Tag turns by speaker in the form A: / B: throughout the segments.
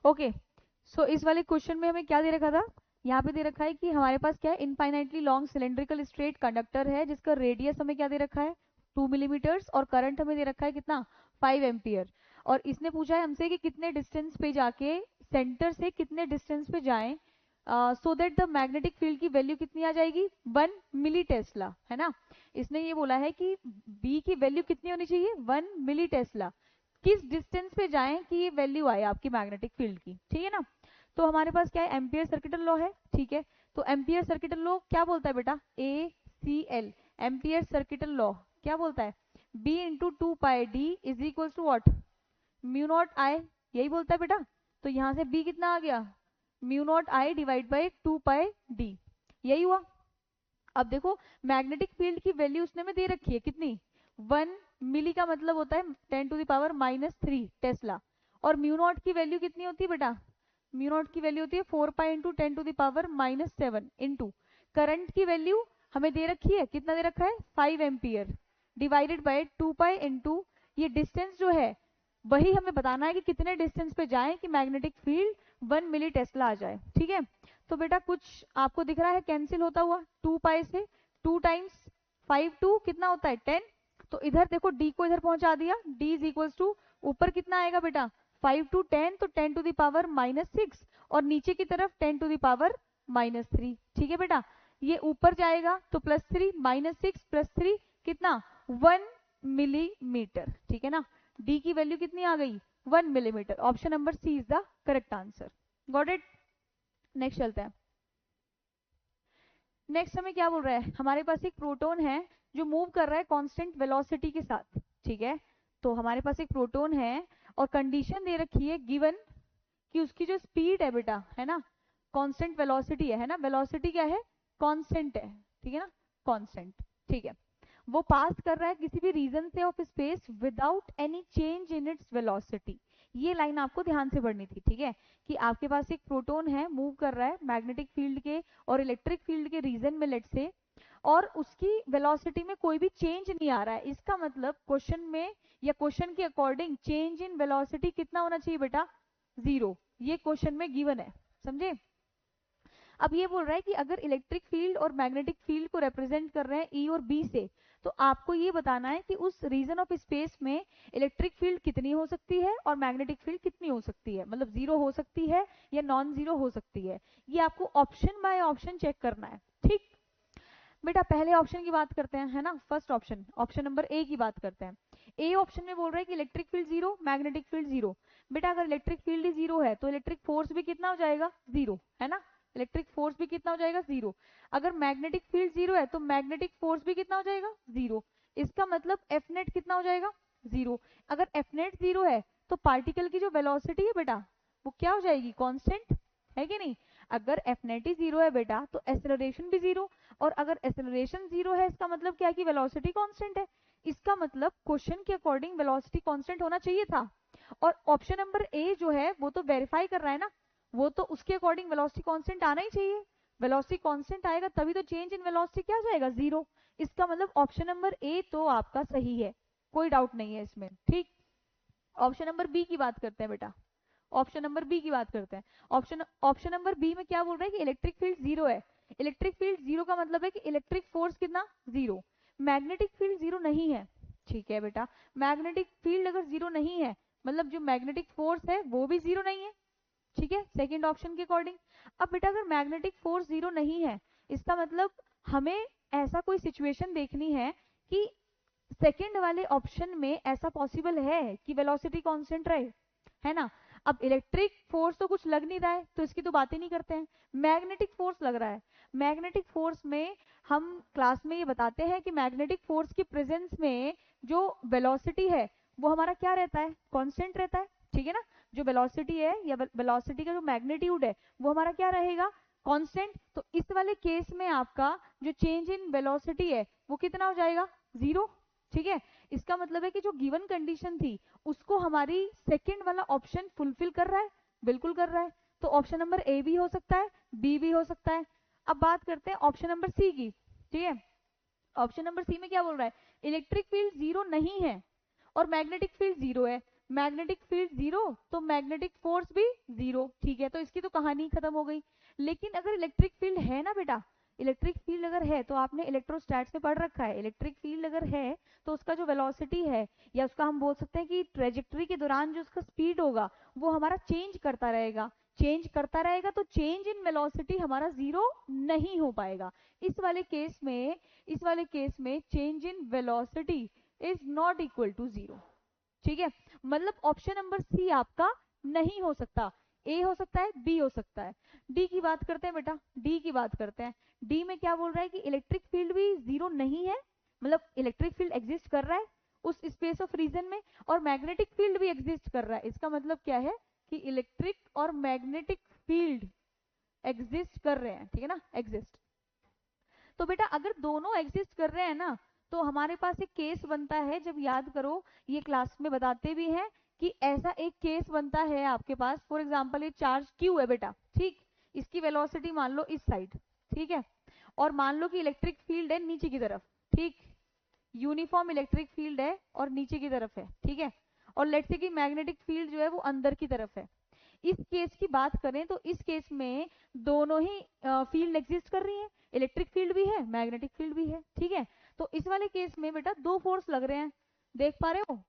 A: Okay, सो इस वाले question में हमें क्या दे रखा था, यहाँ पे दे रखा है कि हमारे पास क्या है, infinitely long cylindrical straight conductor है जिसका रेडियस हमें क्या दे रखा है 2 मिलीमीटर्स, और करंट हमें दे रखा है कितना 5 एम्पियर। और इसने पूछा है हमसे कि कितने डिस्टेंस पे जाके, सेंटर से कितने डिस्टेंस पे जाएं so that the magnetic field की वैल्यू कितनी आ जाएगी 1 मिली टेस्ला, है ना। इसने ये बोला है कि बी की वैल्यू कितनी होनी चाहिए 1 मिली टेस्ला, किस डिस्टेंस पे जाएं कि ये वैल्यू आए आपकी मैग्नेटिक फील्ड की, ठीक है ना। तो हमारे पास क्या है, एम्पियर सर्किटल लॉ है, ठीक है। तो एम्पियर सर्किटल लॉ क्या बोलता है बेटा, ACL, एम्पियर सर्किटल लॉ क्या बोलता है, B into 2 pi D is equal to what, mu naught I, यही बोलता है बेटा। तो यहाँ से B कितना आ गया, mu naught I divide by 2 pi D, यही हुआ। अब देखो मैग्नेटिक फील्ड की वैल्यू उसने में दे रखी है कितनी, 1 मिली का मतलब होता है 10⁻³ टेस्ला, और म्यू नॉट की वैल्यू कितनी होती है बेटा, म्यू नॉट की वैल्यू होती है 4 पाई इंटू 10⁻⁷ इंटू करंट की वैल्यू हमें दे रखी है, कितना दे रखा है 5 ampere, divided by 2 pi into ये डिस्टेंस जो है वही हमें बताना है कि कितने डिस्टेंस पे जाएं कि मैग्नेटिक फील्ड 1 मिली टेस्ला आ जाए, ठीक है। तो बेटा कुछ आपको दिख रहा है कैंसिल होता हुआ, 2 पाई से 2 टाइम्स 5 2 कितना होता है 10, तो इधर देखो डी को इधर पहुंचा दिया, डी इज इक्वल्स टू ऊपर कितना आएगा बेटा 5 टू 10, तो 10⁻⁻⁶, और नीचे की तरफ 10⁻⁻3, ठीक है बेटा। ये ऊपर जाएगा तो +3 -6 +3 कितना 1 मिलीमीटर, ठीक है ना। डी की वैल्यू कितनी आ गई 1 millimetre, option number C is the correct answer. Got it. Next चलते हैं। नेक्स्ट हमें क्या बोल रहा है, हमारे पास एक प्रोटॉन है जो मूव कर रहा है कांस्टेंट वेलोसिटी के साथ, ठीक है। तो हमारे पास एक प्रोटॉन है और कंडीशन दे रखी है गिवन कि उसकी जो स्पीड है बेटा, है ना, कांस्टेंट वेलोसिटी है ना, वेलोसिटी क्या है कांस्टेंट है, ठीक है ना, कांस्टेंट, ठीक है। वो पास कर रहा है किसी भी रीजन से of space without any change in its velocity. ये लाइन आपको ध्यान से पढ़नी थी, ठीक है, कि आपके पास एक प्रोटॉन है मूव कर रहा है मैग्नेटिक फील्ड के और इलेक्ट्रिक फील्ड के रीजन में लेट से, और उसकी वेलोसिटी में कोई भी चेंज नहीं आ रहा है, इसका मतलब क्वेश्चन में या क्वेश्चन के अकॉर्डिंग चेंज इन वेलोसिटी कितना होना चाहिए बेटा 0, ये क्वेश्चन में गिवन है, समझे। अब ये बोल रहा है कि अगर इलेक्ट्रिक फील्ड और मैग्नेटिक फील्ड को रिप्रेजेंट कर रहे हैं ई और बी से, तो आपको ये बताना है कि उस रीजन ऑफ स्पेस में इलेक्ट्रिक फील्ड कितनी हो सकती है और मैग्नेटिक फील्ड कितनी हो सकती है, मतलब 0 हो सकती है या नॉन 0 हो सकती है। ये आपको ऑप्शन बाय ऑप्शन चेक करना है, ठीक। बेटा पहले ऑप्शन की बात करते हैं, है ना, first option, option number A की बात करते हैं। ए ऑप्शन में बोल रहा है कि इलेक्ट्रिक फील्ड 0, मैग्नेटिक फील्ड 0। बेटा अगर इलेक्ट्रिक फील्ड ही 0 है तो इलेक्ट्रिक फोर्स भी कितना हो जाएगा 0, है ना, इलेक्ट्रिक फोर्स भी कितना हो जाएगा 0। अगर मैग्नेटिक फील्ड 0 है तो मैग्नेटिक फोर्स भी कितना हो जाएगा 0। इसका मतलब एफ नेट कितना हो जाएगा 0। अगर एफ नेट 0 है तो पार्टिकल की जो वेलोसिटी है बेटा वो क्या हो जाएगी कांस्टेंट, है कि नहीं। अगर एफ नेट ही 0 है बेटा तो एक्सेलरेशन भी 0, और अगर एक्सेलरेशन 0 है इसका मतलब क्या है कि वेलोसिटी कांस्टेंट है। इसका मतलब क्वेश्चन के अकॉर्डिंग वेलोसिटी कांस्टेंट होना चाहिए था, और ऑप्शन नंबर ए जो है वो तो वेरीफाई कर रहा है ना, वो तो उसके अकॉर्डिंग वेलोसिटी कांस्टेंट आना ही चाहिए। वेलोसिटी कांस्टेंट आएगा तभी तो चेंज इन वेलोसिटी क्या आ जाएगा 0। इसका मतलब ऑप्शन नंबर ए तो आपका सही है, कोई डाउट नहीं है इसमें, ठीक। ऑप्शन नंबर बी की बात करते हैं बेटा, ऑप्शन नंबर बी की बात करते हैं। ऑप्शन ऑप्शन नंबर बी में क्या बोल रहा है कि इलेक्ट्रिक फील्ड 0 है। इलेक्ट्रिक फील्ड 0 का मतलब है कि इलेक्ट्रिक फोर्स कितना 0, मैग्नेटिक फील्ड 0 नहीं है, ठीक है बेटा। मैग्नेटिक फील्ड अगर 0 नहीं है मतलब जो मैग्नेटिक फोर्स है वो भी 0 नहीं है, ठीक है, सेकंड ऑप्शन के अकॉर्डिंग। अब बेटा अगर मैग्नेटिक फोर्स 0 नहीं है इसका मतलब हमें ऐसा कोई सिचुएशन देखनी है कि सेकंड वाले ऑप्शन में ऐसा पॉसिबल है कि वेलोसिटी कांस्टेंट रहे, है ना। अब इलेक्ट्रिक फोर्स तो कुछ लग नहीं रहा है तो इसकी तो बात ही नहीं करते हैं, मैग्नेटिक फोर्स लग रहा है। मैग्नेटिक फोर्स में हम क्लास में ये बताते हैं कि मैग्नेटिक फोर्स की प्रेजेंस में जो वेलोसिटी है वो हमारा क्या रहता है कांस्टेंट रहता है, ठीक है ना। जो वेलोसिटी है या वेलोसिटी का जो मैग्नीट्यूड है वो हमारा क्या रहेगा कांस्टेंट। तो इस वाले केस में आपका जो चेंज इन वेलोसिटी है वो कितना हो जाएगा 0, ठीक है। इसका मतलब है कि जो गिवन कंडीशन थी उसको हमारी सेकंड वाला ऑप्शन फुलफिल कर रहा है, बिल्कुल कर रहा है। तो ऑप्शन नंबर ए भी हो सकता है, बी भी हो सकता है। अब बात करते हैं ऑप्शन नंबर सी की, ठीक है। ऑप्शन नंबर सी में क्या बोल रहा है इलेक्ट्रिक फील्ड 0 नहीं है और मैग्नेटिक फील्ड 0 है, मैग्नेटिक फील्ड जीरो तो मैग्नेटिक फोर्स भी जीरो, ठीक है, तो इसकी तो कहानी खत्म हो गई। लेकिन अगर इलेक्ट्रिक फील्ड है ना बेटा, इलेक्ट्रिक फील्ड अगर है तो आपने इलेक्ट्रोस्टैट्स में पढ़ रखा है, इलेक्ट्रिक फील्ड अगर है तो उसका जो वेलोसिटी है, या उसका हम बोल सकते हैं कि ट्रेजेक्टरी के दौरान जो उसका स्पीड होगा वो हमारा चेंज करता रहेगा, चेंज करता रहेगा, तो चेंज इन वेलोसिटी हमारा जीरो नहीं हो पाएगा। इस वाले केस में change in velocity is not equal to zero, ठीक है। मतलब ऑप्शन नंबर सी आपका नहीं हो सकता, ए हो सकता है, बी हो सकता है। डी की बात करते हैं बेटा, डी की बात करते हैं। डी में क्या बोल रहा है कि इलेक्ट्रिक फील्ड भी जीरो नहीं है, मतलब इलेक्ट्रिक फील्ड एग्जिस्ट कर रहा है उस स्पेस ऑफ रीजन में, और मैग्नेटिक फील्ड भी एग्जिस्ट कर रहा है। इसका मतलब क्या है कि इलेक्ट्रिक और मैग्नेटिक फील्ड एग्जिस्ट कर रहे हैं, ठीक है ना, एग्जिस्ट। तो बेटा अगर दोनों एग्जिस्ट कर रहे हैं ना, तो हमारे पास एक केस बनता है, जब याद करो ये क्लास में बताते भी हैं कि ऐसा एक केस बनता है आपके पास। फॉर एग्जांपल ये चार्ज क्यू है बेटा, ठीक, इसकी वेलोसिटी मान लो इस साइड, ठीक है, और मान लो कि इलेक्ट्रिक फील्ड है नीचे की तरफ, ठीक, यूनिफॉर्म इलेक्ट्रिक फील्ड है और नीचे की तरफ है, ठीक है, और लेट्स से कि मैग्नेटिक फील्ड जो है वो अंदर की तरफ है। इस केस की बात करें तो इस केस में दोनों ही फील्ड एग्जिस्ट कर रही है, इलेक्ट्रिक फील्ड भी है, मैग्नेटिक फील्ड भी है, ठीक है। तो इस वाले केस में बेटा दो फोर्स लग रहे हैं, देख पा रहे हो,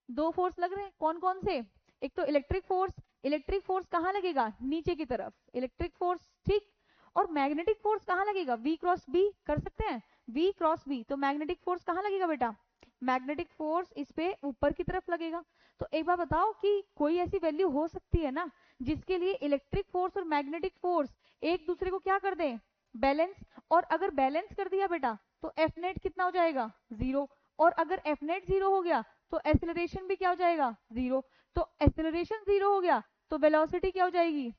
A: दो फोर्स लग रहे हैं, कौन कौन से? एक तो इलेक्ट्रिक फोर्स, इलेक्ट्रिक फोर्स कहाँ लगेगा? नीचे की तरफ इलेक्ट्रिक फोर्स, ठीक। और मैग्नेटिक फोर्स कहाँ लगेगा? वी क्रॉस बी कर सकते हैं, वी क्रॉस बी, तो मैग्नेटिक फोर्स कहाँ लगेगा बेटा? मैग्नेटिक फोर्स इस पे ऊपर की तरफ लगेगा। तो एक बार बताओ कि कोई ऐसी वैल्यू हो सकती है ना जिसके लिए इलेक्ट्रिक फोर्स और मैग्नेटिक फोर्स एक दूसरे को क्या कर दें? बैलेंस। और अगर बैलेंस कर दिया बेटा तो एफ नेट कितना हो जाएगा? जीरो। और अगर एफ नेट जीरो हो गया तो एक्सेलरेशन भी क्या हो जाएगा? जीरो। तो एक्सेलरेशन जीरो हो गया तो वेलोसिटी क्या हो जाएगी?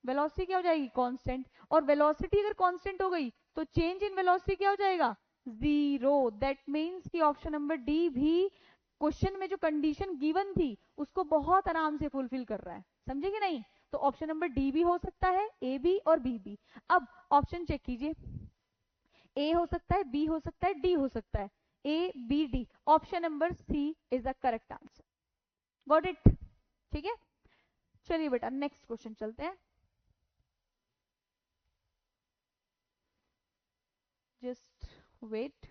A: वेलोसिटी क्या हो जाएगी? कांस्टेंट। और वेलोसिटी अगर कांस्टेंट हो गई तो चेंज इन वेलोसिटी क्या हो जाएगा? जीरो। दैट मीन्स कि ऑप्शन नंबर डी भी क्वेश्चन में जो कंडीशन गिवन थी उसको बहुत आराम से फुलफिल कर रहा है, समझे कि नहीं? तो ऑप्शन नंबर डी भी हो सकता है, ए बी और बी भी। अब ऑप्शन चेक कीजिए, ए हो सकता है, बी हो सकता है, डी हो सकता है, A B D, option number C is the correct answer. Got it? ठीक है, चलिए बेटा नेक्स्ट क्वेश्चन चलते हैं। जस्ट वेट,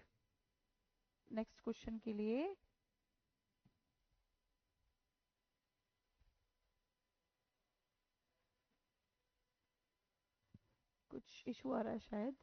A: नेक्स्ट क्वेश्चन के लिए कुछ इशू आ रहा है शायद।